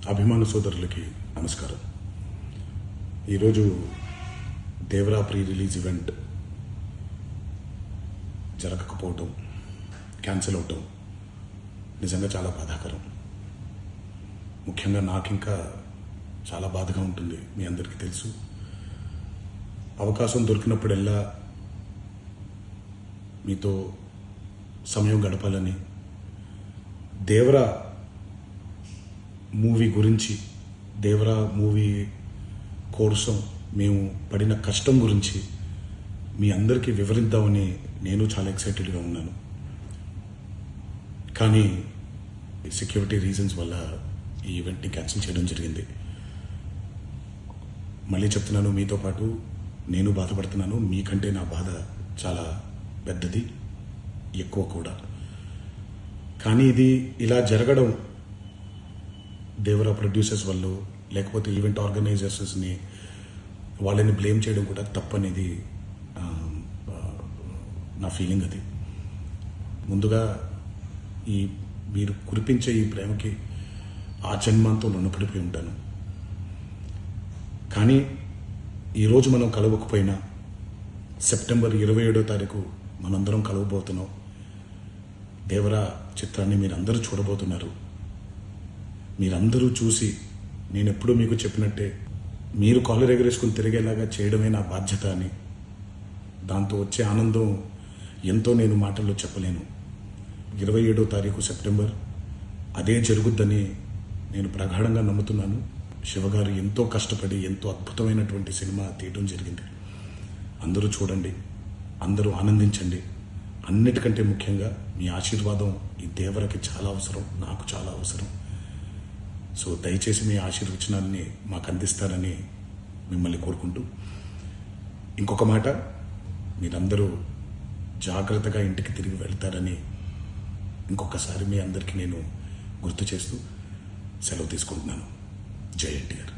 అభిమాన సోదరులకి నమస్కారం. ఈరోజు దేవరా ప్రీ రిలీజ్ ఈవెంట్ జరగకపోవటం, క్యాన్సిల్ అవటం నిజంగా చాలా బాధాకరం. ముఖ్యంగా నాకు ఇంకా చాలా బాధగా ఉంటుంది. మీ అందరికీ తెలుసు, అవకాశం దొరికినప్పుడల్లా మీతో సమయం గడపాలని, దేవరా మూవీ గురించి, దేవరా మూవీ కోసం మేము పడిన కష్టం గురించి మీ అందరికీ వివరిద్దామని నేను చాలా ఎక్సైటెడ్గా ఉన్నాను. కానీ సెక్యూరిటీ రీజన్స్ వల్ల ఈ ఈవెంట్ని క్యాన్సిల్ చేయడం జరిగింది. మళ్ళీ చెప్తున్నాను, మీతో పాటు నేను బాధపడుతున్నాను. మీకంటే నా బాధ చాలా పెద్దది, ఎక్కువ కూడా. కానీ ఇది ఇలా జరగడం దేవరా ప్రొడ్యూసర్స్ వల్ల, లేకపోతే ఈవెంట్ ఆర్గనైజర్స్ని వాళ్ళని బ్లేమ్ చేయడం కూడా తప్పనేది నా ఫీలింగ్. అది ముందుగా మీరు కురిపించే ఈ ప్రేమకి ఆ జన్మంతో రుణపడిపోయి ఉంటాను. కానీ ఈరోజు మనం కలవకపోయినా సెప్టెంబర్ 27వ తారీఖు మనందరం కలవబోతున్నాం. దేవరా చిత్రాన్ని మీరందరూ చూడబోతున్నారు. మీరందరూ చూసి, నేను ఎప్పుడూ మీకు చెప్పినట్టే, మీరు కాలర్ ఎగరేసుకుని తిరిగేలాగా చేయడమే నా బాధ్యత అని, దాంతో వచ్చే ఆనందం ఎంతో నేను మాటల్లో చెప్పలేను. 27వ తారీఖు సెప్టెంబర్ అదే జరుగుద్దని నేను ప్రగాఢంగా నమ్ముతున్నాను. శివగారు ఎంతో కష్టపడి ఎంతో అద్భుతమైనటువంటి సినిమా తీయడం జరిగింది. అందరూ చూడండి, అందరూ ఆనందించండి. అన్నిటికంటే ముఖ్యంగా మీ ఆశీర్వాదం ఈ దేవరకి చాలా అవసరం, నాకు చాలా అవసరం. సో దయచేసి మీ ఆశీర్వచనాన్ని మాకు అందిస్తారని మిమ్మల్ని కోరుకుంటూ, ఇంకొక మాట, మీరందరూ జాగ్రత్తగా ఇంటికి తిరిగి వెళ్తారని ఇంకొకసారి మీ అందరికీ నేను గుర్తు చేస్తూ సెలవు తీసుకుంటున్నాను. జై ఎన్టీఆర్.